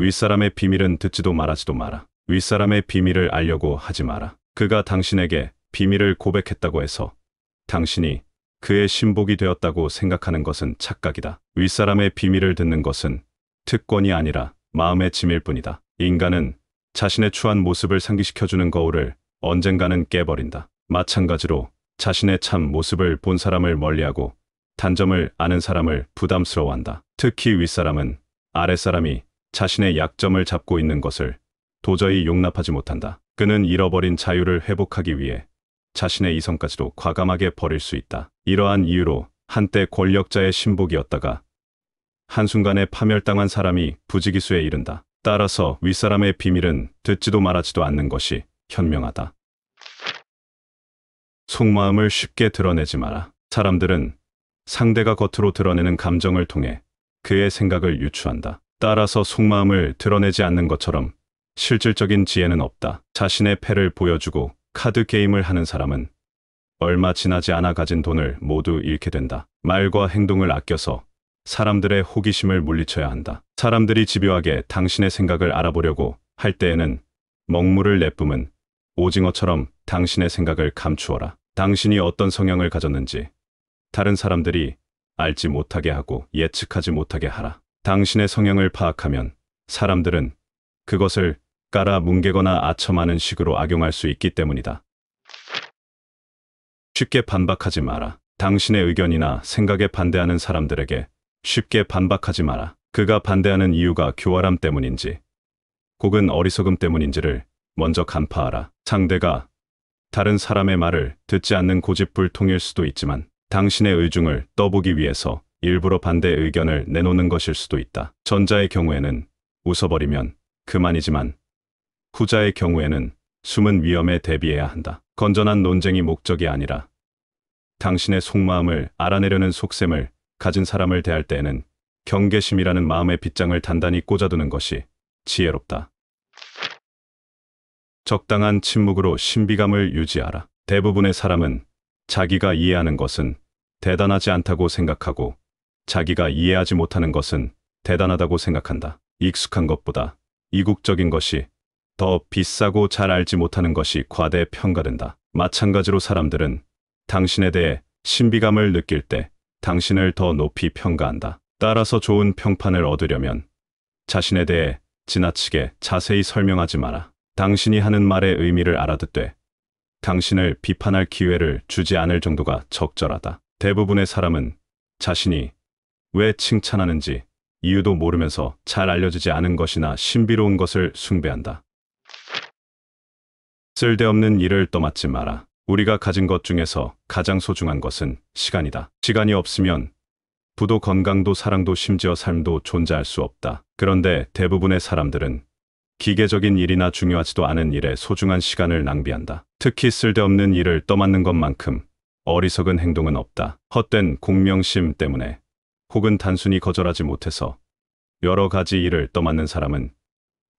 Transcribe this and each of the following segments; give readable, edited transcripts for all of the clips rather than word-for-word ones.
윗사람의 비밀은 듣지도 말하지도 마라. 윗사람의 비밀을 알려고 하지 마라. 그가 당신에게 비밀을 고백했다고 해서 당신이 그의 신복이 되었다고 생각하는 것은 착각이다. 윗사람의 비밀을 듣는 것은 특권이 아니라 마음의 짐일 뿐이다. 인간은 자신의 추한 모습을 상기시켜주는 거울을 언젠가는 깨버린다. 마찬가지로 자신의 참 모습을 본 사람을 멀리하고 단점을 아는 사람을 부담스러워한다. 특히 윗사람은 아랫사람이 자신의 약점을 잡고 있는 것을 도저히 용납하지 못한다. 그는 잃어버린 자유를 회복하기 위해 자신의 이성까지도 과감하게 버릴 수 있다. 이러한 이유로 한때 권력자의 신복이었다가 한순간에 파멸당한 사람이 부지기수에 이른다. 따라서 윗사람의 비밀은 듣지도 말하지도 않는 것이 현명하다. 속마음을 쉽게 드러내지 마라. 사람들은 상대가 겉으로 드러내는 감정을 통해 그의 생각을 유추한다. 따라서 속마음을 드러내지 않는 것처럼 실질적인 지혜는 없다. 자신의 패를 보여주고 카드 게임을 하는 사람은 얼마 지나지 않아 가진 돈을 모두 잃게 된다. 말과 행동을 아껴서 사람들의 호기심을 물리쳐야 한다. 사람들이 집요하게 당신의 생각을 알아보려고 할 때에는 먹물을 내뿜은 오징어처럼 당신의 생각을 감추어라. 당신이 어떤 성향을 가졌는지 다른 사람들이 알지 못하게 하고 예측하지 못하게 하라. 당신의 성향을 파악하면 사람들은 그것을 깔아 뭉개거나 아첨하는 식으로 악용할 수 있기 때문이다. 쉽게 반박하지 마라. 당신의 의견이나 생각에 반대하는 사람들에게 쉽게 반박하지 마라. 그가 반대하는 이유가 교활함 때문인지 혹은 어리석음 때문인지를 먼저 간파하라. 상대가 다른 사람의 말을 듣지 않는 고집불통일 수도 있지만 당신의 의중을 떠보기 위해서 일부러 반대 의견을 내놓는 것일 수도 있다. 전자의 경우에는 웃어버리면 그만이지만 후자의 경우에는 숨은 위험에 대비해야 한다. 건전한 논쟁이 목적이 아니라 당신의 속마음을 알아내려는 속셈을 가진 사람을 대할 때에는 경계심이라는 마음의 빗장을 단단히 꽂아두는 것이 지혜롭다. 적당한 침묵으로 신비감을 유지하라. 대부분의 사람은 자기가 이해하는 것은 대단하지 않다고 생각하고 자기가 이해하지 못하는 것은 대단하다고 생각한다. 익숙한 것보다 이국적인 것이 더 비싸고 잘 알지 못하는 것이 과대평가된다. 마찬가지로 사람들은 당신에 대해 신비감을 느낄 때 당신을 더 높이 평가한다. 따라서 좋은 평판을 얻으려면 자신에 대해 지나치게 자세히 설명하지 마라. 당신이 하는 말의 의미를 알아듣되 당신을 비판할 기회를 주지 않을 정도가 적절하다. 대부분의 사람은 자신이 왜 칭찬하는지 이유도 모르면서 잘 알려지지 않은 것이나 신비로운 것을 숭배한다. 쓸데없는 일을 떠맡지 마라. 우리가 가진 것 중에서 가장 소중한 것은 시간이다. 시간이 없으면 부도 건강도 사랑도 심지어 삶도 존재할 수 없다. 그런데 대부분의 사람들은 기계적인 일이나 중요하지도 않은 일에 소중한 시간을 낭비한다. 특히 쓸데없는 일을 떠맡는 것만큼 어리석은 행동은 없다. 헛된 공명심 때문에 혹은 단순히 거절하지 못해서 여러 가지 일을 떠맡는 사람은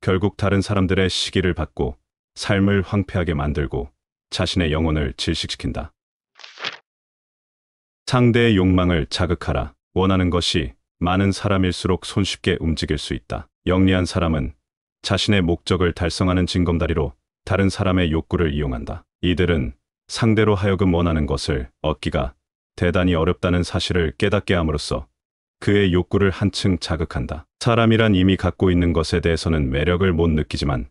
결국 다른 사람들의 시기를 받고 삶을 황폐하게 만들고 자신의 영혼을 질식시킨다. 상대의 욕망을 자극하라. 원하는 것이 많은 사람일수록 손쉽게 움직일 수 있다. 영리한 사람은 자신의 목적을 달성하는 징검다리로 다른 사람의 욕구를 이용한다. 이들은 상대로 하여금 원하는 것을 얻기가 대단히 어렵다는 사실을 깨닫게 함으로써 그의 욕구를 한층 자극한다. 사람이란 이미 갖고 있는 것에 대해서는 매력을 못 느끼지만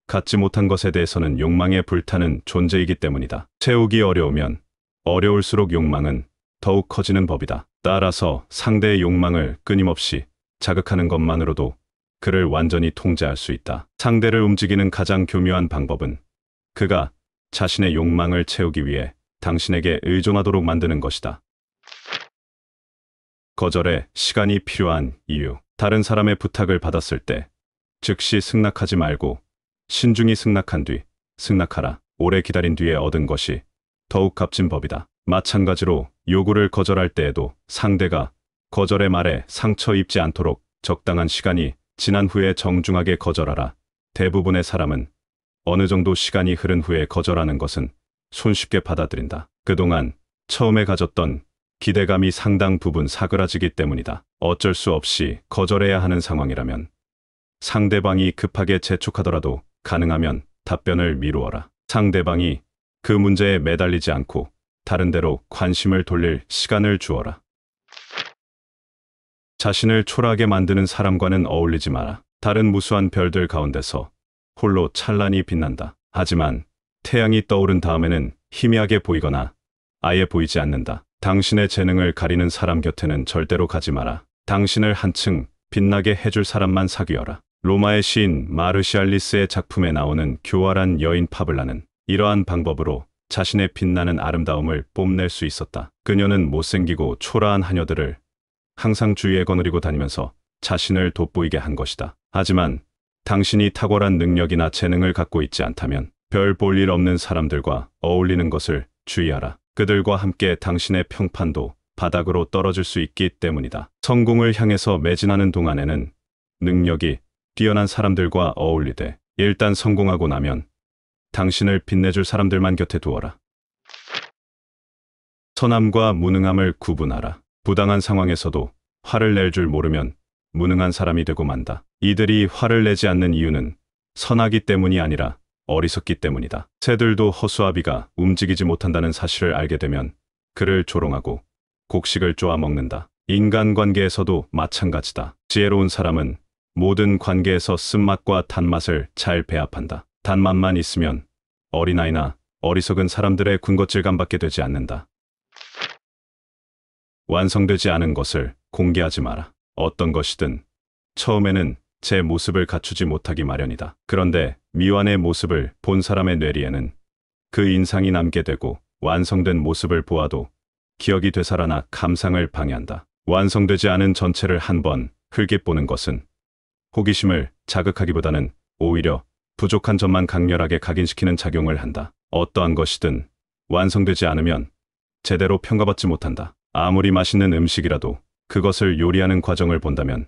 갖지 못한 것에 대해서는 욕망에 불타는 존재이기 때문이다. 채우기 어려우면 어려울수록 욕망은 더욱 커지는 법이다. 따라서 상대의 욕망을 끊임없이 자극하는 것만으로도 그를 완전히 통제할 수 있다. 상대를 움직이는 가장 교묘한 방법은 그가 자신의 욕망을 채우기 위해 당신에게 의존하도록 만드는 것이다. 거절에 시간이 필요한 이유. 다른 사람의 부탁을 받았을 때 즉시 승낙하지 말고 신중히 승낙한 뒤 승낙하라. 오래 기다린 뒤에 얻은 것이 더욱 값진 법이다. 마찬가지로 요구를 거절할 때에도 상대가 거절의 말에 상처 입지 않도록 적당한 시간이 지난 후에 정중하게 거절하라. 대부분의 사람은 어느 정도 시간이 흐른 후에 거절하는 것은 손쉽게 받아들인다. 그동안 처음에 가졌던 기대감이 상당 부분 사그라지기 때문이다. 어쩔 수 없이 거절해야 하는 상황이라면 상대방이 급하게 재촉하더라도 가능하면 답변을 미루어라. 상대방이 그 문제에 매달리지 않고 다른 데로 관심을 돌릴 시간을 주어라. 자신을 초라하게 만드는 사람과는 어울리지 마라. 다른 무수한 별들 가운데서 홀로 찬란히 빛난다. 하지만 태양이 떠오른 다음에는 희미하게 보이거나 아예 보이지 않는다. 당신의 재능을 가리는 사람 곁에는 절대로 가지 마라. 당신을 한층 빛나게 해줄 사람만 사귀어라. 로마의 시인 마르시알리스의 작품에 나오는 교활한 여인 파블라는 이러한 방법으로 자신의 빛나는 아름다움을 뽐낼 수 있었다. 그녀는 못생기고 초라한 하녀들을 항상 주위에 거느리고 다니면서 자신을 돋보이게 한 것이다. 하지만 당신이 탁월한 능력이나 재능을 갖고 있지 않다면 별 볼 일 없는 사람들과 어울리는 것을 주의하라. 그들과 함께 당신의 평판도 바닥으로 떨어질 수 있기 때문이다. 성공을 향해서 매진하는 동안에는 능력이 뛰어난 사람들과 어울리되 일단 성공하고 나면 당신을 빛내줄 사람들만 곁에 두어라. 선함과 무능함을 구분하라. 부당한 상황에서도 화를 낼 줄 모르면 무능한 사람이 되고 만다. 이들이 화를 내지 않는 이유는 선하기 때문이 아니라 어리석기 때문이다. 새들도 허수아비가 움직이지 못한다는 사실을 알게 되면 그를 조롱하고 곡식을 쪼아 먹는다. 인간관계에서도 마찬가지다. 지혜로운 사람은 모든 관계에서 쓴맛과 단맛을 잘 배합한다. 단맛만 있으면 어린아이나 어리석은 사람들의 군것질감밖에 되지 않는다. 완성되지 않은 것을 공개하지 마라. 어떤 것이든 처음에는 제 모습을 갖추지 못하기 마련이다. 그런데 미완의 모습을 본 사람의 뇌리에는 그 인상이 남게 되고 완성된 모습을 보아도 기억이 되살아나 감상을 방해한다. 완성되지 않은 전체를 한번 흘겨보는 것은 호기심을 자극하기보다는 오히려 부족한 점만 강렬하게 각인시키는 작용을 한다. 어떠한 것이든 완성되지 않으면 제대로 평가받지 못한다. 아무리 맛있는 음식이라도 그것을 요리하는 과정을 본다면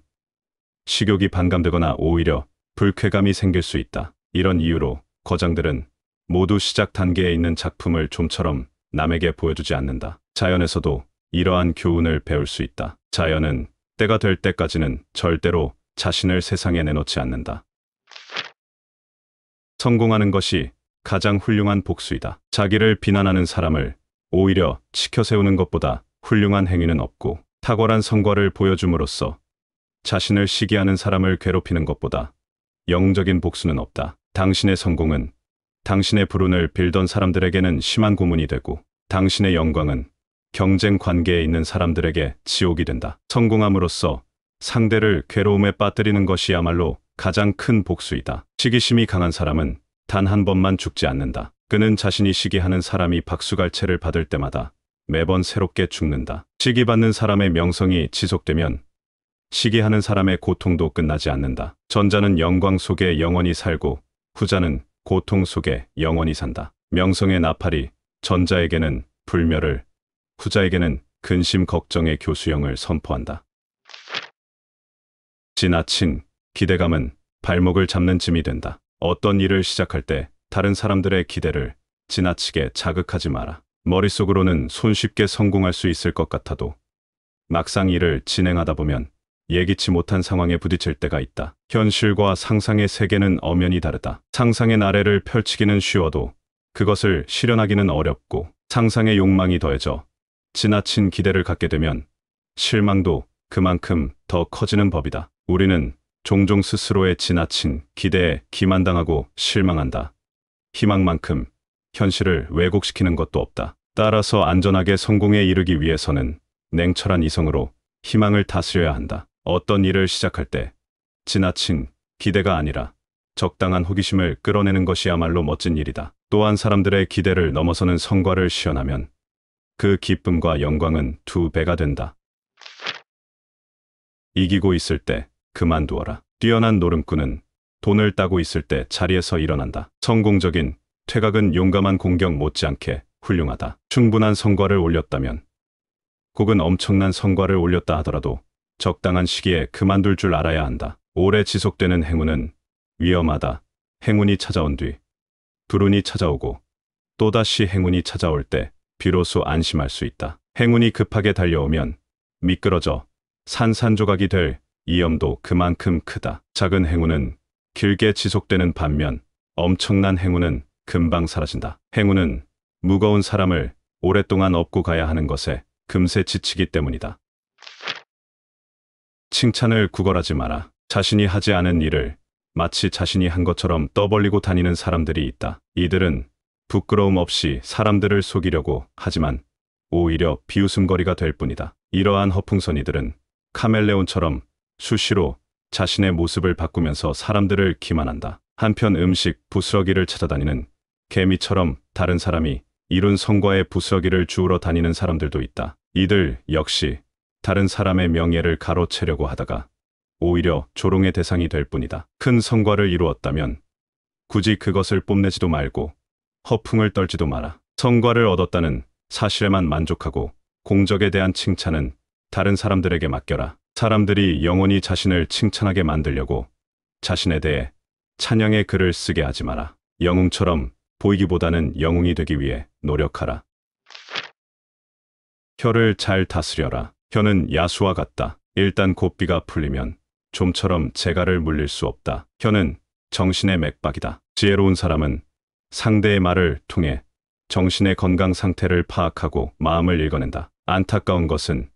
식욕이 반감되거나 오히려 불쾌감이 생길 수 있다. 이런 이유로 거장들은 모두 시작 단계에 있는 작품을 좀처럼 남에게 보여주지 않는다. 자연에서도 이러한 교훈을 배울 수 있다. 자연은 때가 될 때까지는 절대로 자신을 세상에 내놓지 않는다. 성공하는 것이 가장 훌륭한 복수이다. 자기를 비난하는 사람을 오히려 치켜세우는 것보다 훌륭한 행위는 없고, 탁월한 성과를 보여줌으로써 자신을 시기하는 사람을 괴롭히는 것보다 영적인 복수는 없다. 당신의 성공은 당신의 불운을 빌던 사람들에게는 심한 고문이 되고, 당신의 영광은 경쟁 관계에 있는 사람들에게 지옥이 된다. 성공함으로써 상대를 괴로움에 빠뜨리는 것이야말로 가장 큰 복수이다. 시기심이 강한 사람은 단 한 번만 죽지 않는다. 그는 자신이 시기하는 사람이 박수갈채를 받을 때마다 매번 새롭게 죽는다. 시기받는 사람의 명성이 지속되면 시기하는 사람의 고통도 끝나지 않는다. 전자는 영광 속에 영원히 살고 후자는 고통 속에 영원히 산다. 명성의 나팔이 전자에게는 불멸을, 후자에게는 근심 걱정의 교수형을 선포한다. 지나친 기대감은 발목을 잡는 짐이 된다. 어떤 일을 시작할 때 다른 사람들의 기대를 지나치게 자극하지 마라. 머릿속으로는 손쉽게 성공할 수 있을 것 같아도 막상 일을 진행하다 보면 예기치 못한 상황에 부딪힐 때가 있다. 현실과 상상의 세계는 엄연히 다르다. 상상의 나래를 펼치기는 쉬워도 그것을 실현하기는 어렵고, 상상의 욕망이 더해져 지나친 기대를 갖게 되면 실망도 그만큼 더 커지는 법이다. 우리는 종종 스스로의 지나친 기대에 기만당하고 실망한다. 희망만큼 현실을 왜곡시키는 것도 없다. 따라서 안전하게 성공에 이르기 위해서는 냉철한 이성으로 희망을 다스려야 한다. 어떤 일을 시작할 때 지나친 기대가 아니라 적당한 호기심을 끌어내는 것이야말로 멋진 일이다. 또한 사람들의 기대를 넘어서는 성과를 시현하면 그 기쁨과 영광은 2배가 된다. 이기고 있을 때 그만두어라. 뛰어난 노름꾼은 돈을 따고 있을 때 자리에서 일어난다. 성공적인 퇴각은 용감한 공격 못지않게 훌륭하다. 충분한 성과를 올렸다면, 혹은 엄청난 성과를 올렸다 하더라도 적당한 시기에 그만둘 줄 알아야 한다. 오래 지속되는 행운은 위험하다. 행운이 찾아온 뒤 불운이 찾아오고 또다시 행운이 찾아올 때 비로소 안심할 수 있다. 행운이 급하게 달려오면 미끄러져 산산조각이 될 위험도 그만큼 크다. 작은 행운은 길게 지속되는 반면 엄청난 행운은 금방 사라진다. 행운은 무거운 사람을 오랫동안 업고 가야 하는 것에 금세 지치기 때문이다. 칭찬을 구걸하지 마라. 자신이 하지 않은 일을 마치 자신이 한 것처럼 떠벌리고 다니는 사람들이 있다. 이들은 부끄러움 없이 사람들을 속이려고 하지만 오히려 비웃음거리가 될 뿐이다. 이러한 허풍선이들은 카멜레온처럼 수시로 자신의 모습을 바꾸면서 사람들을 기만한다. 한편 음식 부스러기를 찾아다니는 개미처럼 다른 사람이 이룬 성과에 부스러기를 주우러 다니는 사람들도 있다. 이들 역시 다른 사람의 명예를 가로채려고 하다가 오히려 조롱의 대상이 될 뿐이다. 큰 성과를 이루었다면 굳이 그것을 뽐내지도 말고 허풍을 떨지도 마라. 성과를 얻었다는 사실에만 만족하고 공적에 대한 칭찬은 다른 사람들에게 맡겨라. 사람들이 영원히 자신을 칭찬하게 만들려고 자신에 대해 찬양의 글을 쓰게 하지 마라. 영웅처럼 보이기보다는 영웅이 되기 위해 노력하라. 혀를 잘 다스려라. 혀는 야수와 같다. 일단 고삐가 풀리면 좀처럼 재갈을 물릴 수 없다. 혀는 정신의 맥박이다. 지혜로운 사람은 상대의 말을 통해 정신의 건강 상태를 파악하고 마음을 읽어낸다. 안타까운 것은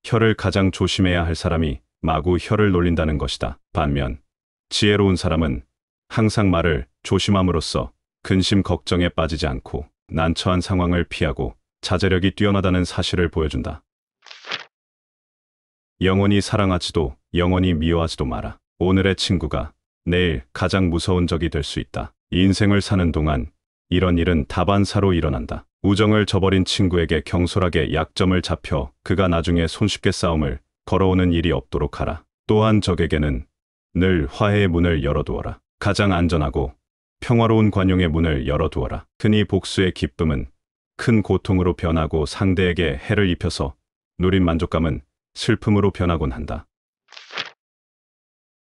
혀를 가장 조심해야 할 사람이 마구 혀를 놀린다는 것이다. 반면 지혜로운 사람은 항상 말을 조심함으로써 근심 걱정에 빠지지 않고 난처한 상황을 피하고 자제력이 뛰어나다는 사실을 보여준다. 영원히 사랑하지도 영원히 미워하지도 마라. 오늘의 친구가 내일 가장 무서운 적이 될 수 있다. 인생을 사는 동안 이런 일은 다반사로 일어난다. 우정을 저버린 친구에게 경솔하게 약점을 잡혀 그가 나중에 손쉽게 싸움을 걸어오는 일이 없도록 하라. 또한 적에게는 늘 화해의 문을 열어두어라. 가장 안전하고 평화로운 관용의 문을 열어두어라. 흔히 복수의 기쁨은 큰 고통으로 변하고 상대에게 해를 입혀서 누린 만족감은 슬픔으로 변하곤 한다.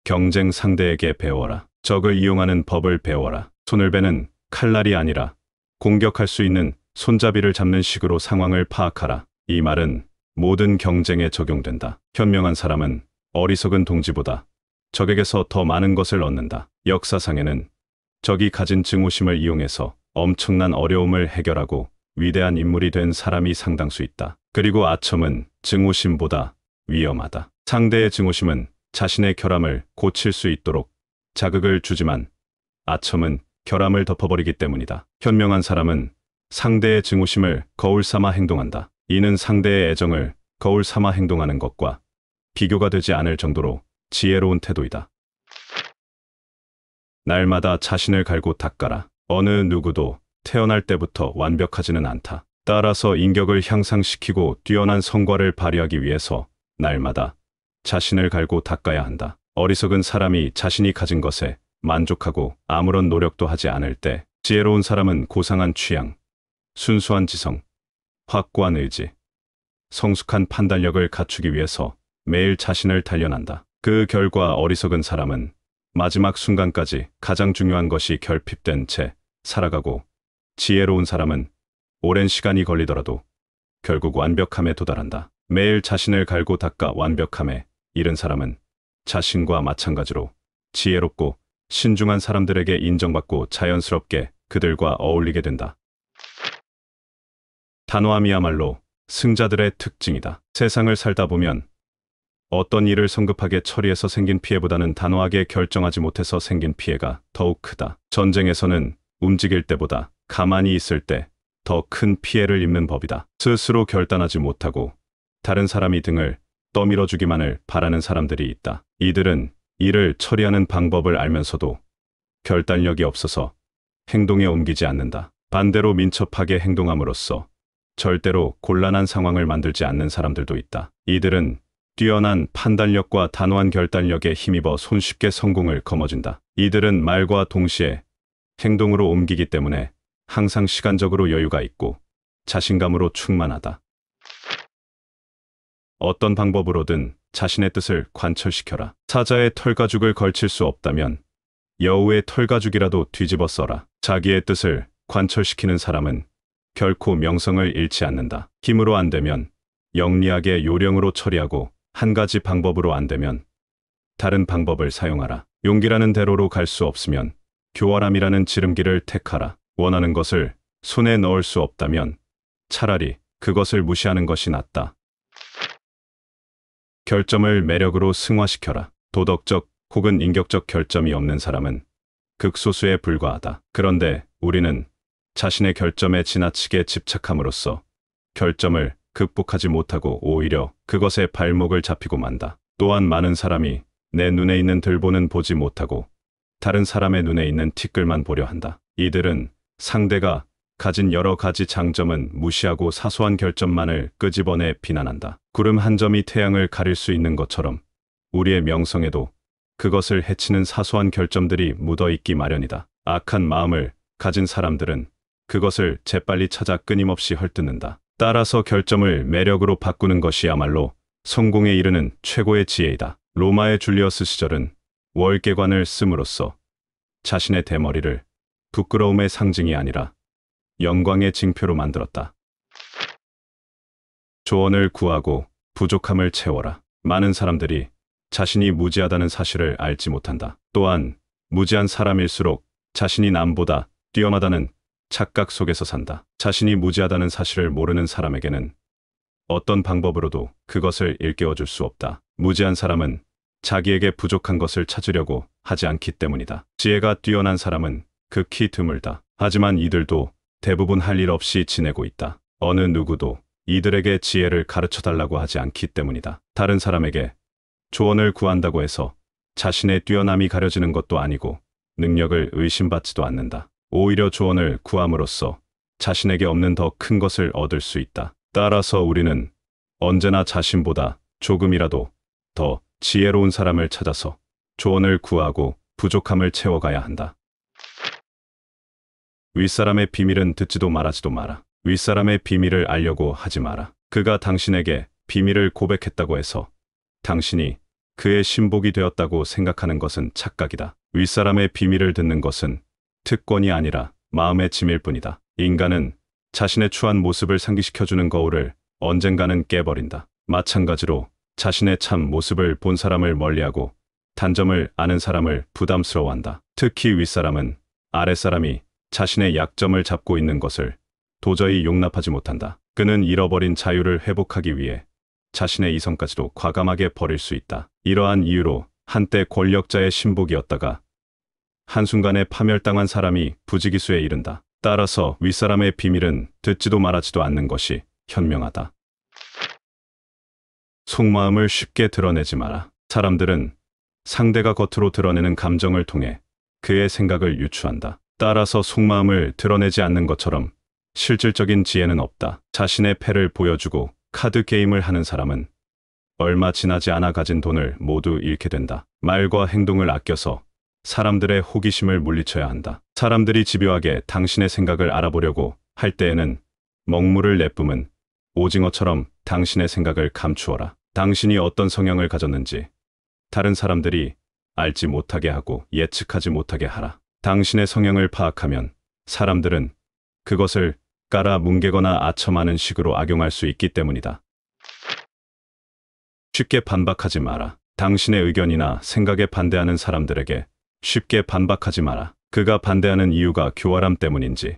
경쟁 상대에게 배워라. 적을 이용하는 법을 배워라. 손을 베는 칼날이 아니라 공격할 수 있는 손잡이를 잡는 식으로 상황을 파악하라. 이 말은 모든 경쟁에 적용된다. 현명한 사람은 어리석은 동지보다 적에게서 더 많은 것을 얻는다. 역사상에는 적이 가진 증오심을 이용해서 엄청난 어려움을 해결하고 위대한 인물이 된 사람이 상당수 있다. 그리고 아첨은 증오심보다 위험하다. 상대의 증오심은 자신의 결함을 고칠 수 있도록 자극을 주지만 아첨은 결함을 덮어버리기 때문이다. 현명한 사람은 상대의 증오심을 거울 삼아 행동한다. 이는 상대의 애정을 거울 삼아 행동하는 것과 비교가 되지 않을 정도로 지혜로운 태도이다. 날마다 자신을 갈고 닦아라. 어느 누구도 태어날 때부터 완벽하지는 않다. 따라서 인격을 향상시키고 뛰어난 성과를 발휘하기 위해서 날마다 자신을 갈고 닦아야 한다. 어리석은 사람이 자신이 가진 것에 만족하고 아무런 노력도 하지 않을 때, 지혜로운 사람은 고상한 취향, 순수한 지성, 확고한 의지, 성숙한 판단력을 갖추기 위해서 매일 자신을 단련한다. 그 결과 어리석은 사람은 마지막 순간까지 가장 중요한 것이 결핍된 채 살아가고, 지혜로운 사람은 오랜 시간이 걸리더라도 결국 완벽함에 도달한다. 매일 자신을 갈고 닦아 완벽함에 이른 사람은 자신과 마찬가지로 지혜롭고 신중한 사람들에게 인정받고 자연스럽게 그들과 어울리게 된다. 단호함이야말로 승자들의 특징이다. 세상을 살다 보면 어떤 일을 성급하게 처리해서 생긴 피해보다는 단호하게 결정하지 못해서 생긴 피해가 더욱 크다. 전쟁에서는 움직일 때보다 가만히 있을 때 더 큰 피해를 입는 법이다. 스스로 결단하지 못하고 다른 사람이 등을 떠밀어주기만을 바라는 사람들이 있다. 이들은 일을 처리하는 방법을 알면서도 결단력이 없어서 행동에 옮기지 않는다. 반대로 민첩하게 행동함으로써 절대로 곤란한 상황을 만들지 않는 사람들도 있다. 이들은 뛰어난 판단력과 단호한 결단력에 힘입어 손쉽게 성공을 거머쥔다. 이들은 말과 동시에 행동으로 옮기기 때문에 항상 시간적으로 여유가 있고 자신감으로 충만하다. 어떤 방법으로든 자신의 뜻을 관철시켜라. 사자의 털가죽을 걸칠 수 없다면 여우의 털가죽이라도 뒤집어 써라. 자기의 뜻을 관철시키는 사람은 결코 명성을 잃지 않는다. 힘으로 안 되면 영리하게 요령으로 처리하고 한 가지 방법으로 안 되면 다른 방법을 사용하라. 용기라는 대로로 갈 수 없으면 교활함이라는 지름길을 택하라. 원하는 것을 손에 넣을 수 없다면 차라리 그것을 무시하는 것이 낫다. 결점을 매력으로 승화시켜라. 도덕적 혹은 인격적 결점이 없는 사람은 극소수에 불과하다. 그런데 우리는 자신의 결점에 지나치게 집착함으로써 결점을 극복하지 못하고 오히려 그것에 발목을 잡히고 만다. 또한 많은 사람이 내 눈에 있는 들보는 보지 못하고 다른 사람의 눈에 있는 티끌만 보려 한다. 이들은 상대가 가진 여러 가지 장점은 무시하고 사소한 결점만을 끄집어내 비난한다. 구름 한 점이 태양을 가릴 수 있는 것처럼 우리의 명성에도 그것을 해치는 사소한 결점들이 묻어 있기 마련이다. 악한 마음을 가진 사람들은 그것을 재빨리 찾아 끊임없이 헐뜯는다. 따라서 결점을 매력으로 바꾸는 것이야말로 성공에 이르는 최고의 지혜이다. 로마의 줄리어스 시절은 월계관을 씀으로써 자신의 대머리를 부끄러움의 상징이 아니라 영광의 징표로 만들었다. 조언을 구하고 부족함을 채워라. 많은 사람들이 자신이 무지하다는 사실을 알지 못한다. 또한 무지한 사람일수록 자신이 남보다 뛰어나다는 착각 속에서 산다. 자신이 무지하다는 사실을 모르는 사람에게는 어떤 방법으로도 그것을 일깨워줄 수 없다. 무지한 사람은 자기에게 부족한 것을 찾으려고 하지 않기 때문이다. 지혜가 뛰어난 사람은 극히 드물다. 하지만 이들도 대부분 할 일 없이 지내고 있다. 어느 누구도 이들에게 지혜를 가르쳐달라고 하지 않기 때문이다. 다른 사람에게 조언을 구한다고 해서 자신의 뛰어남이 가려지는 것도 아니고 능력을 의심받지도 않는다. 오히려 조언을 구함으로써 자신에게 없는 더 큰 것을 얻을 수 있다. 따라서 우리는 언제나 자신보다 조금이라도 더 지혜로운 사람을 찾아서 조언을 구하고 부족함을 채워가야 한다. 윗사람의 비밀은 듣지도 말하지도 마라. 윗사람의 비밀을 알려고 하지 마라. 그가 당신에게 비밀을 고백했다고 해서 당신이 그의 신복이 되었다고 생각하는 것은 착각이다. 윗사람의 비밀을 듣는 것은 특권이 아니라 마음의 짐일 뿐이다. 인간은 자신의 추한 모습을 상기시켜주는 거울을 언젠가는 깨버린다. 마찬가지로 자신의 참 모습을 본 사람을 멀리하고 단점을 아는 사람을 부담스러워한다. 특히 윗사람은 아랫사람이 자신의 약점을 잡고 있는 것을 도저히 용납하지 못한다. 그는 잃어버린 자유를 회복하기 위해 자신의 이성까지도 과감하게 버릴 수 있다. 이러한 이유로 한때 권력자의 신복이었다가 한순간에 파멸당한 사람이 부지기수에 이른다. 따라서 윗사람의 비밀은 듣지도 말하지도 않는 것이 현명하다. 속마음을 쉽게 드러내지 마라. 사람들은 상대가 겉으로 드러내는 감정을 통해 그의 생각을 유추한다. 따라서 속마음을 드러내지 않는 것처럼 실질적인 지혜는 없다. 자신의 패를 보여주고 카드 게임을 하는 사람은 얼마 지나지 않아 가진 돈을 모두 잃게 된다. 말과 행동을 아껴서 사람들의 호기심을 물리쳐야 한다. 사람들이 집요하게 당신의 생각을 알아보려고 할 때에는 먹물을 내뿜은 오징어처럼 당신의 생각을 감추어라. 당신이 어떤 성향을 가졌는지 다른 사람들이 알지 못하게 하고 예측하지 못하게 하라. 당신의 성향을 파악하면 사람들은 그것을 깔아 뭉개거나 아첨하는 식으로 악용할 수 있기 때문이다. 쉽게 반박하지 마라. 당신의 의견이나 생각에 반대하는 사람들에게 쉽게 반박하지 마라. 그가 반대하는 이유가 교활함 때문인지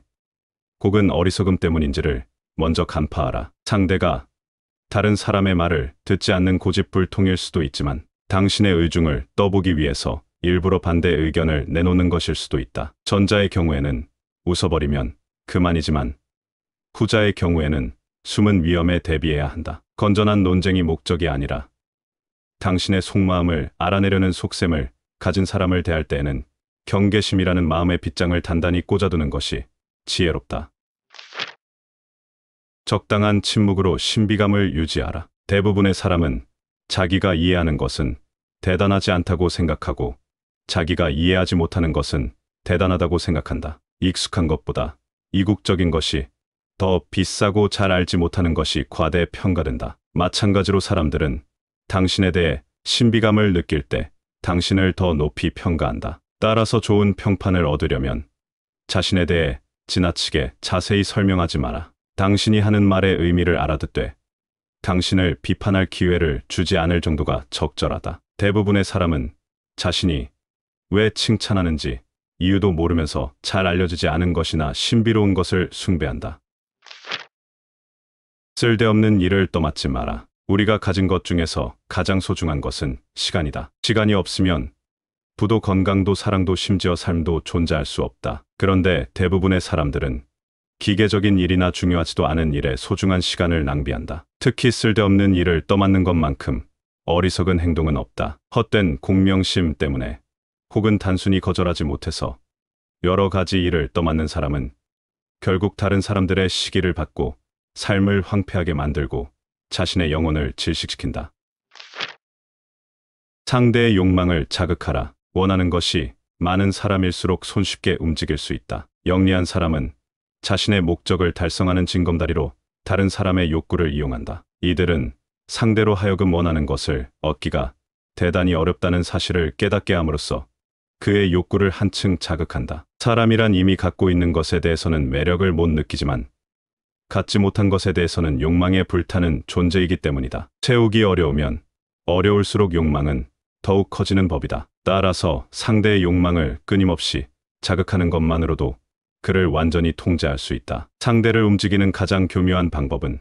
혹은 어리석음 때문인지를 먼저 간파하라. 상대가 다른 사람의 말을 듣지 않는 고집불통일 수도 있지만 당신의 의중을 떠보기 위해서 일부러 반대 의견을 내놓는 것일 수도 있다. 전자의 경우에는 웃어버리면 그만이지만 후자의 경우에는 숨은 위험에 대비해야 한다. 건전한 논쟁이 목적이 아니라 당신의 속마음을 알아내려는 속셈을 가진 사람을 대할 때에는 경계심이라는 마음의 빗장을 단단히 꽂아두는 것이 지혜롭다. 적당한 침묵으로 신비감을 유지하라. 대부분의 사람은 자기가 이해하는 것은 대단하지 않다고 생각하고 자기가 이해하지 못하는 것은 대단하다고 생각한다. 익숙한 것보다 이국적인 것이 더 비싸고 잘 알지 못하는 것이 과대평가된다. 마찬가지로 사람들은 당신에 대해 신비감을 느낄 때 당신을 더 높이 평가한다. 따라서 좋은 평판을 얻으려면 자신에 대해 지나치게 자세히 설명하지 마라. 당신이 하는 말의 의미를 알아듣되 당신을 비판할 기회를 주지 않을 정도가 적절하다. 대부분의 사람은 자신이 왜 칭찬하는지 이유도 모르면서 잘 알려지지 않은 것이나 신비로운 것을 숭배한다. 쓸데없는 일을 떠맡지 마라. 우리가 가진 것 중에서 가장 소중한 것은 시간이다. 시간이 없으면 부도 건강도 사랑도 심지어 삶도 존재할 수 없다. 그런데 대부분의 사람들은 기계적인 일이나 중요하지도 않은 일에 소중한 시간을 낭비한다. 특히 쓸데없는 일을 떠맡는 것만큼 어리석은 행동은 없다. 헛된 공명심 때문에 혹은 단순히 거절하지 못해서 여러 가지 일을 떠맡는 사람은 결국 다른 사람들의 시기를 받고 삶을 황폐하게 만들고 자신의 영혼을 질식시킨다. 상대의 욕망을 자극하라. 원하는 것이 많은 사람일수록 손쉽게 움직일 수 있다. 영리한 사람은 자신의 목적을 달성하는 징검다리로 다른 사람의 욕구를 이용한다. 이들은 상대로 하여금 원하는 것을 얻기가 대단히 어렵다는 사실을 깨닫게 함으로써 그의 욕구를 한층 자극한다. 사람이란 이미 갖고 있는 것에 대해서는 매력을 못 느끼지만 갖지 못한 것에 대해서는 욕망에 불타는 존재이기 때문이다. 채우기 어려우면 어려울수록 욕망은 더욱 커지는 법이다. 따라서 상대의 욕망을 끊임없이 자극하는 것만으로도 그를 완전히 통제할 수 있다. 상대를 움직이는 가장 교묘한 방법은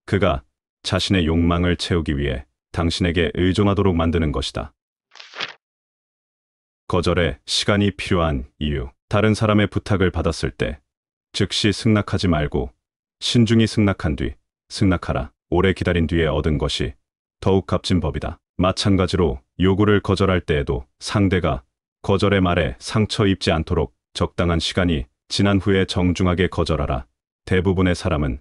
그가 자신의 욕망을 채우기 위해 당신에게 의존하도록 만드는 것이다. 거절에 시간이 필요한 이유. 다른 사람의 부탁을 받았을 때 즉시 승낙하지 말고 신중히 승낙한 뒤 승낙하라. 오래 기다린 뒤에 얻은 것이 더욱 값진 법이다. 마찬가지로 요구를 거절할 때에도 상대가 거절의 말에 상처 입지 않도록 적당한 시간이 지난 후에 정중하게 거절하라. 대부분의 사람은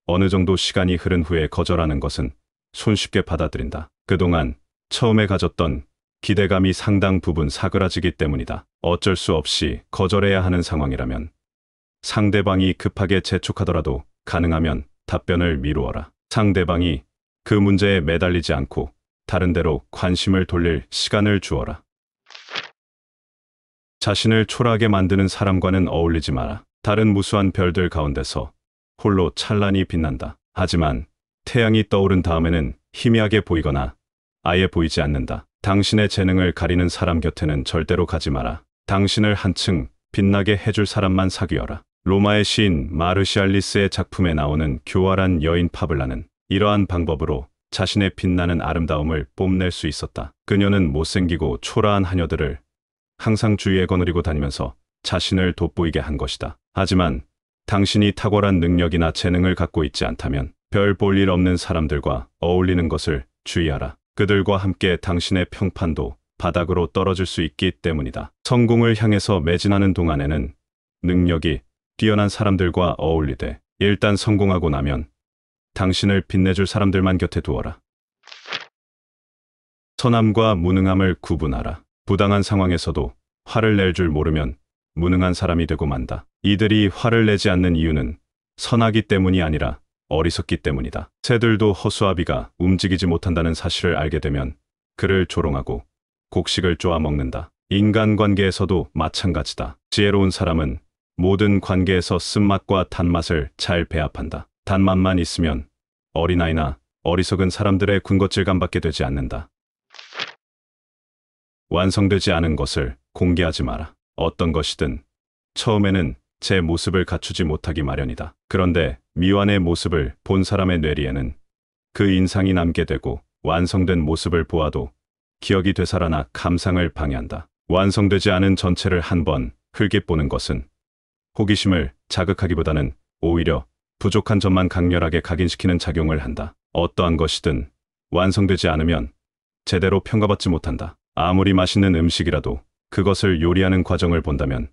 어느 정도 시간이 흐른 후에 거절하는 것은 손쉽게 받아들인다. 그동안 처음에 가졌던 기대감이 상당 부분 사그라지기 때문이다. 어쩔 수 없이 거절해야 하는 상황이라면 상대방이 급하게 재촉하더라도 가능하면 답변을 미루어라. 상대방이 그 문제에 매달리지 않고 다른 데로 관심을 돌릴 시간을 주어라. 자신을 초라하게 만드는 사람과는 어울리지 마라. 다른 무수한 별들 가운데서 홀로 찬란히 빛난다. 하지만 태양이 떠오른 다음에는 희미하게 보이거나 아예 보이지 않는다. 당신의 재능을 가리는 사람 곁에는 절대로 가지 마라. 당신을 한층 빛나게 해줄 사람만 사귀어라. 로마의 시인 마르시알리스의 작품에 나오는 교활한 여인 파블라는 이러한 방법으로 자신의 빛나는 아름다움을 뽐낼 수 있었다. 그녀는 못생기고 초라한 하녀들을 항상 주위에 거느리고 다니면서 자신을 돋보이게 한 것이다. 하지만 당신이 탁월한 능력이나 재능을 갖고 있지 않다면 별 볼 일 없는 사람들과 어울리는 것을 주의하라. 그들과 함께 당신의 평판도 바닥으로 떨어질 수 있기 때문이다. 성공을 향해서 매진하는 동안에는 능력이 뛰어난 사람들과 어울리되 일단 성공하고 나면 당신을 빛내줄 사람들만 곁에 두어라. 선함과 무능함을 구분하라. 부당한 상황에서도 화를 낼 줄 모르면 무능한 사람이 되고 만다. 이들이 화를 내지 않는 이유는 선하기 때문이 아니라 어리석기 때문이다. 새들도 허수아비가 움직이지 못한다는 사실을 알게 되면 그를 조롱하고 곡식을 쪼아 먹는다. 인간관계에서도 마찬가지다. 지혜로운 사람은 모든 관계에서 쓴맛과 단맛을 잘 배합한다. 단맛만 있으면 어린아이나 어리석은 사람들의 군것질감밖에 되지 않는다. 완성되지 않은 것을 공개하지 마라. 어떤 것이든 처음에는 제 모습을 갖추지 못하기 마련이다. 그런데 미완의 모습을 본 사람의 뇌리에는 그 인상이 남게 되고 완성된 모습을 보아도 기억이 되살아나 감상을 방해한다. 완성되지 않은 전체를 한번 흘겨보는 것은 호기심을 자극하기보다는 오히려 부족한 점만 강렬하게 각인시키는 작용을 한다. 어떠한 것이든 완성되지 않으면 제대로 평가받지 못한다. 아무리 맛있는 음식이라도 그것을 요리하는 과정을 본다면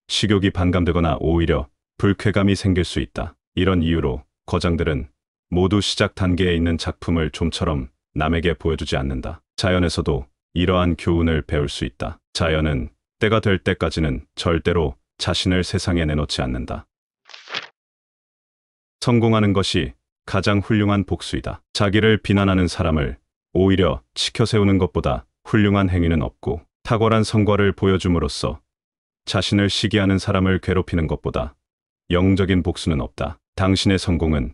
식욕이 반감되거나 오히려 불쾌감이 생길 수 있다. 이런 이유로 거장들은 모두 시작 단계에 있는 작품을 좀처럼 남에게 보여주지 않는다. 자연에서도 이러한 교훈을 배울 수 있다. 자연은 때가 될 때까지는 절대로 자신을 세상에 내놓지 않는다. 성공하는 것이 가장 훌륭한 복수이다. 자기를 비난하는 사람을 오히려 치켜세우는 것보다 훌륭한 행위는 없고, 탁월한 성과를 보여줌으로써 자신을 시기하는 사람을 괴롭히는 것보다 영적인 복수는 없다. 당신의 성공은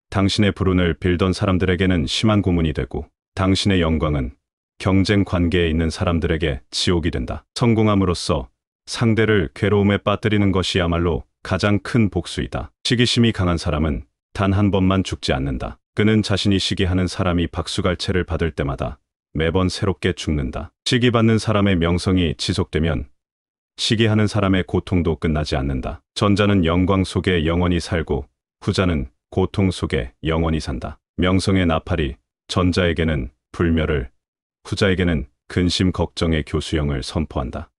당신의 불운을 빌던 사람들에게는 심한 고문이 되고, 당신의 영광은 경쟁 관계에 있는 사람들에게 지옥이 된다. 성공함으로써 상대를 괴로움에 빠뜨리는 것이야말로 가장 큰 복수이다. 시기심이 강한 사람은 단 한 번만 죽지 않는다. 그는 자신이 시기하는 사람이 박수갈채를 받을 때마다 매번 새롭게 죽는다. 시기받는 사람의 명성이 지속되면 시기하는 사람의 고통도 끝나지 않는다. 전자는 영광 속에 영원히 살고 후자는 고통 속에 영원히 산다. 명성의 나팔이 전자에게는 불멸을, 후자에게는 근심 걱정의 교수형을 선포한다.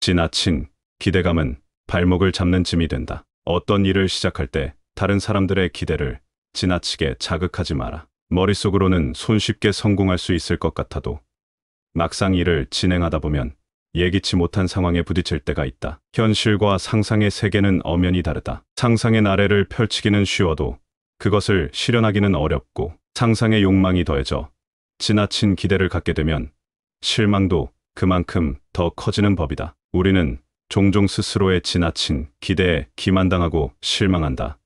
지나친 기대감은 발목을 잡는 짐이 된다. 어떤 일을 시작할 때 다른 사람들의 기대를 지나치게 자극하지 마라. 머릿속으로는 손쉽게 성공할 수 있을 것 같아도 막상 일을 진행하다 보면 예기치 못한 상황에 부딪힐 때가 있다. 현실과 상상의 세계는 엄연히 다르다. 상상의 나래를 펼치기는 쉬워도 그것을 실현하기는 어렵고, 상상의 욕망이 더해져 지나친 기대를 갖게 되면 실망도 그만큼 더 커지는 법이다. 우리는 종종 스스로의 지나친 기대에 기만당하고 실망한다.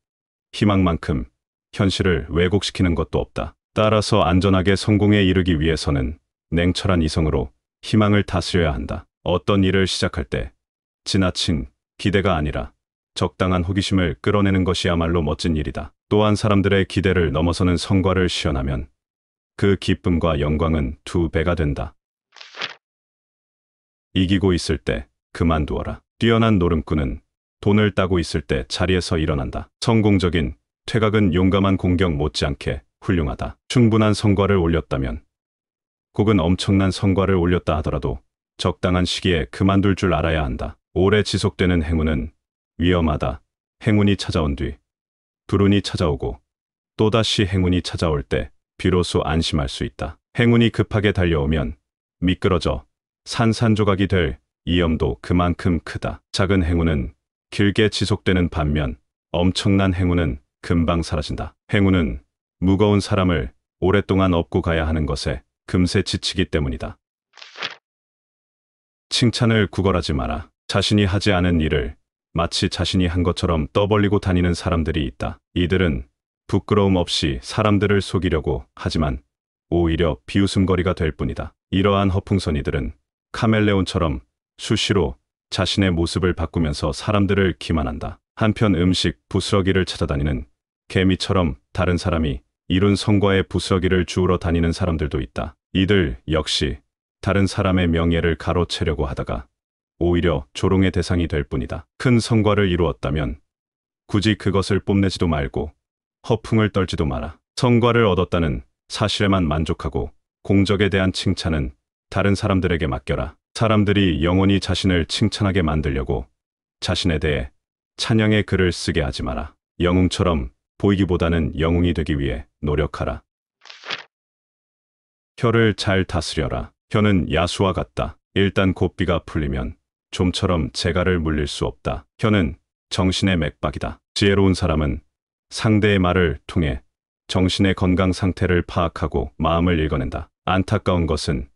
희망만큼 현실을 왜곡시키는 것도 없다. 따라서 안전하게 성공에 이르기 위해서는 냉철한 이성으로 희망을 다스려야 한다. 어떤 일을 시작할 때 지나친 기대가 아니라 적당한 호기심을 끌어내는 것이야말로 멋진 일이다. 또한 사람들의 기대를 넘어서는 성과를 시현하면 그 기쁨과 영광은 2배가 된다. 이기고 있을 때 그만두어라. 뛰어난 노름꾼은 돈을 따고 있을 때 자리에서 일어난다. 성공적인 퇴각은 용감한 공격 못지않게 훌륭하다. 충분한 성과를 올렸다면, 혹은 엄청난 성과를 올렸다 하더라도 적당한 시기에 그만둘 줄 알아야 한다. 오래 지속되는 행운은 위험하다. 행운이 찾아온 뒤 불운이 찾아오고 또다시 행운이 찾아올 때 비로소 안심할 수 있다. 행운이 급하게 달려오면 미끄러져 산산조각이 될 위험도 그만큼 크다. 작은 행운은 길게 지속되는 반면 엄청난 행운은 금방 사라진다. 행운은 무거운 사람을 오랫동안 업고 가야 하는 것에 금세 지치기 때문이다. 칭찬을 구걸하지 마라. 자신이 하지 않은 일을 마치 자신이 한 것처럼 떠벌리고 다니는 사람들이 있다. 이들은 부끄러움 없이 사람들을 속이려고 하지만 오히려 비웃음거리가 될 뿐이다. 이러한 허풍선이들은 카멜레온처럼 수시로 자신의 모습을 바꾸면서 사람들을 기만한다. 한편 음식 부스러기를 찾아다니는 개미처럼 다른 사람이 이룬 성과에 부스러기를 주우러 다니는 사람들도 있다. 이들 역시 다른 사람의 명예를 가로채려고 하다가 오히려 조롱의 대상이 될 뿐이다. 큰 성과를 이루었다면 굳이 그것을 뽐내지도 말고 허풍을 떨지도 마라. 성과를 얻었다는 사실에만 만족하고 공적에 대한 칭찬은 다른 사람들에게 맡겨라. 사람들이 영원히 자신을 칭찬하게 만들려고 자신에 대해 찬양의 글을 쓰게 하지 마라. 영웅처럼 보이기보다는 영웅이 되기 위해 노력하라. 혀를 잘 다스려라. 혀는 야수와 같다. 일단 고삐가 풀리면 좀처럼 재갈을 물릴 수 없다. 혀는 정신의 맥박이다. 지혜로운 사람은 상대의 말을 통해 정신의 건강 상태를 파악하고 마음을 읽어낸다. 안타까운 것은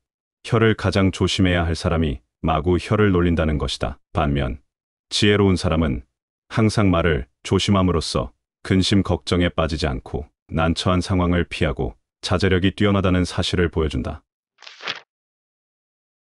혀를 가장 조심해야 할 사람이 마구 혀를 놀린다는 것이다. 반면 지혜로운 사람은 항상 말을 조심함으로써 근심 걱정에 빠지지 않고 난처한 상황을 피하고 자제력이 뛰어나다는 사실을 보여준다.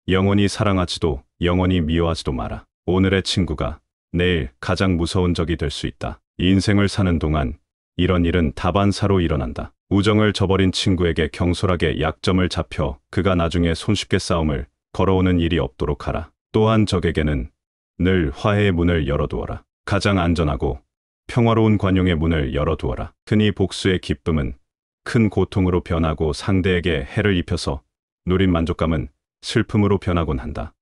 영원히 사랑하지도 영원히 미워하지도 마라. 오늘의 친구가 내일 가장 무서운 적이 될 수 있다. 인생을 사는 동안 이런 일은 다반사로 일어난다. 우정을 저버린 친구에게 경솔하게 약점을 잡혀 그가 나중에 손쉽게 싸움을 걸어오는 일이 없도록 하라. 또한 적에게는 늘 화해의 문을 열어두어라. 가장 안전하고 평화로운 관용의 문을 열어두어라. 흔히 복수의 기쁨은 큰 고통으로 변하고 상대에게 해를 입혀서 누린 만족감은 슬픔으로 변하곤 한다.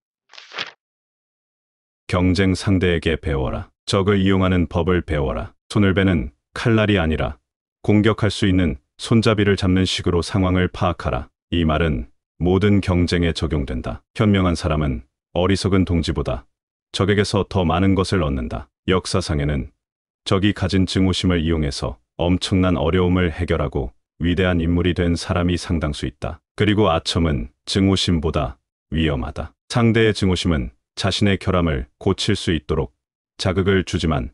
경쟁 상대에게 배워라. 적을 이용하는 법을 배워라. 손을 베는 칼날이 아니라 공격할 수 있는 손잡이를 잡는 식으로 상황을 파악하라. 이 말은 모든 경쟁에 적용된다. 현명한 사람은 어리석은 동지보다 적에게서 더 많은 것을 얻는다. 역사상에는 적이 가진 증오심을 이용해서 엄청난 어려움을 해결하고 위대한 인물이 된 사람이 상당수 있다. 그리고 아첨은 증오심보다 위험하다. 상대의 증오심은 자신의 결함을 고칠 수 있도록 자극을 주지만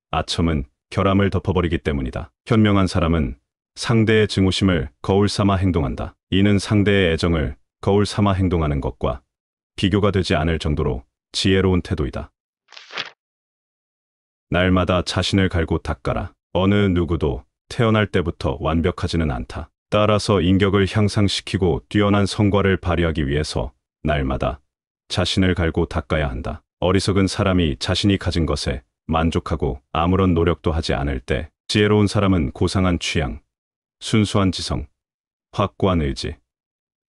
아첨은 결함을 덮어버리기 때문이다. 현명한 사람은 상대의 증오심을 거울 삼아 행동한다. 이는 상대의 애정을 거울 삼아 행동하는 것과 비교가 되지 않을 정도로 지혜로운 태도이다. 날마다 자신을 갈고 닦아라. 어느 누구도 태어날 때부터 완벽하지는 않다. 따라서 인격을 향상시키고 뛰어난 성과를 발휘하기 위해서 날마다 자신을 갈고 닦아야 한다. 어리석은 사람이 자신이 가진 것에 만족하고 아무런 노력도 하지 않을 때, 지혜로운 사람은 고상한 취향, 순수한 지성, 확고한 의지,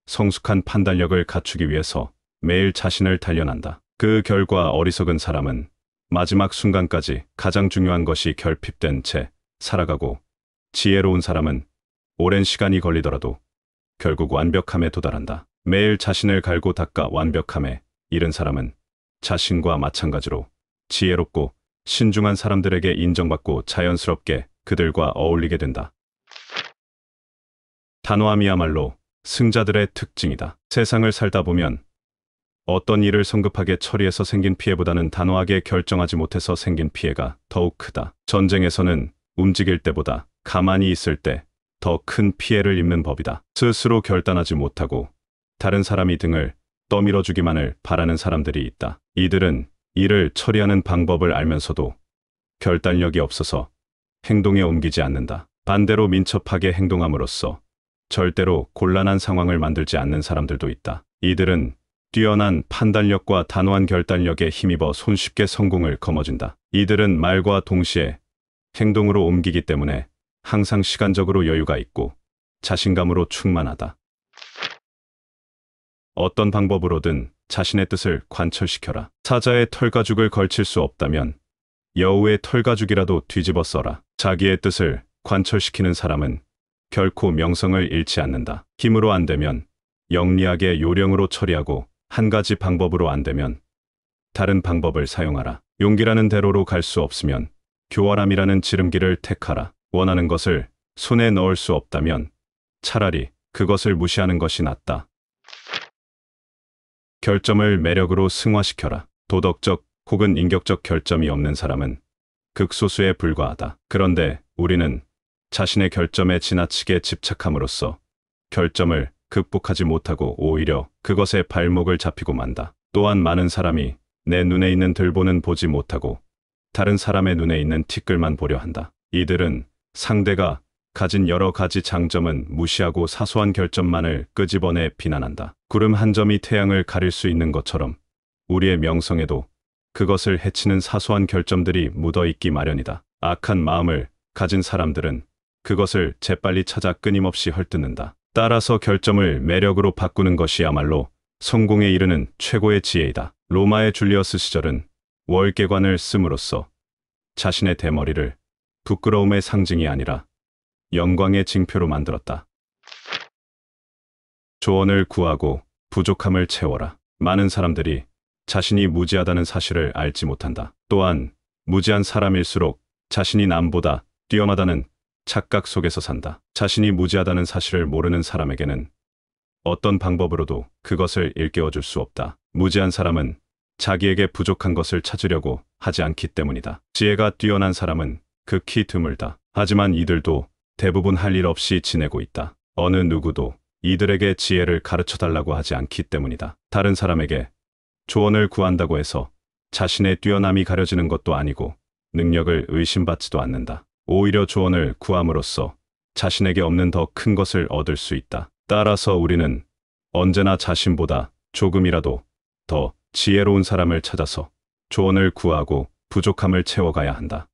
성숙한 판단력을 갖추기 위해서 매일 자신을 단련한다. 그 결과 어리석은 사람은 마지막 순간까지 가장 중요한 것이 결핍된 채 살아가고, 지혜로운 사람은 오랜 시간이 걸리더라도 결국 완벽함에 도달한다. 매일 자신을 갈고 닦아 완벽함에 이른 사람은 자신과 마찬가지로 지혜롭고 신중한 사람들에게 인정받고 자연스럽게 그들과 어울리게 된다. 단호함이야말로 승자들의 특징이다. 세상을 살다 보면 어떤 일을 성급하게 처리해서 생긴 피해보다는 단호하게 결정하지 못해서 생긴 피해가 더욱 크다. 전쟁에서는 움직일 때보다 가만히 있을 때 더 큰 피해를 입는 법이다. 스스로 결단하지 못하고 다른 사람이 등을 떠밀어주기만을 바라는 사람들이 있다. 이들은 일을 처리하는 방법을 알면서도 결단력이 없어서 행동에 옮기지 않는다. 반대로 민첩하게 행동함으로써 절대로 곤란한 상황을 만들지 않는 사람들도 있다. 이들은 뛰어난 판단력과 단호한 결단력에 힘입어 손쉽게 성공을 거머쥔다. 이들은 말과 동시에 행동으로 옮기기 때문에 항상 시간적으로 여유가 있고 자신감으로 충만하다. 어떤 방법으로든 자신의 뜻을 관철시켜라. 사자의 털가죽을 걸칠 수 없다면 여우의 털가죽이라도 뒤집어 써라. 자기의 뜻을 관철시키는 사람은 결코 명성을 잃지 않는다. 힘으로 안 되면 영리하게 요령으로 처리하고, 한 가지 방법으로 안 되면 다른 방법을 사용하라. 용기라는 대로로 갈 수 없으면 교활함이라는 지름길을 택하라. 원하는 것을 손에 넣을 수 없다면 차라리 그것을 무시하는 것이 낫다. 결점을 매력으로 승화시켜라. 도덕적 혹은 인격적 결점이 없는 사람은 극소수에 불과하다. 그런데 우리는 자신의 결점에 지나치게 집착함으로써 결점을 극복하지 못하고 오히려 그것에 발목을 잡히고 만다. 또한 많은 사람이 내 눈에 있는 들보는 보지 못하고 다른 사람의 눈에 있는 티끌만 보려 한다. 이들은 상대가 가진 여러 가지 장점은 무시하고 사소한 결점만을 끄집어내 비난한다. 구름 한 점이 태양을 가릴 수 있는 것처럼 우리의 명성에도 그것을 해치는 사소한 결점들이 묻어있기 마련이다. 악한 마음을 가진 사람들은 그것을 재빨리 찾아 끊임없이 헐뜯는다. 따라서 결점을 매력으로 바꾸는 것이야말로 성공에 이르는 최고의 지혜이다. 로마의 줄리어스 시절은 월계관을 씀으로써 자신의 대머리를 부끄러움의 상징이 아니라 영광의 징표로 만들었다. 조언을 구하고 부족함을 채워라. 많은 사람들이 자신이 무지하다는 사실을 알지 못한다. 또한 무지한 사람일수록 자신이 남보다 뛰어나다는 착각 속에서 산다. 자신이 무지하다는 사실을 모르는 사람에게는 어떤 방법으로도 그것을 일깨워줄 수 없다. 무지한 사람은 자기에게 부족한 것을 찾으려고 하지 않기 때문이다. 지혜가 뛰어난 사람은 극히 드물다. 하지만 이들도 대부분 할 일 없이 지내고 있다. 어느 누구도 이들에게 지혜를 가르쳐달라고 하지 않기 때문이다. 다른 사람에게 조언을 구한다고 해서 자신의 뛰어남이 가려지는 것도 아니고 능력을 의심받지도 않는다. 오히려 조언을 구함으로써 자신에게 없는 더 큰 것을 얻을 수 있다. 따라서 우리는 언제나 자신보다 조금이라도 더 지혜로운 사람을 찾아서 조언을 구하고 부족함을 채워가야 한다.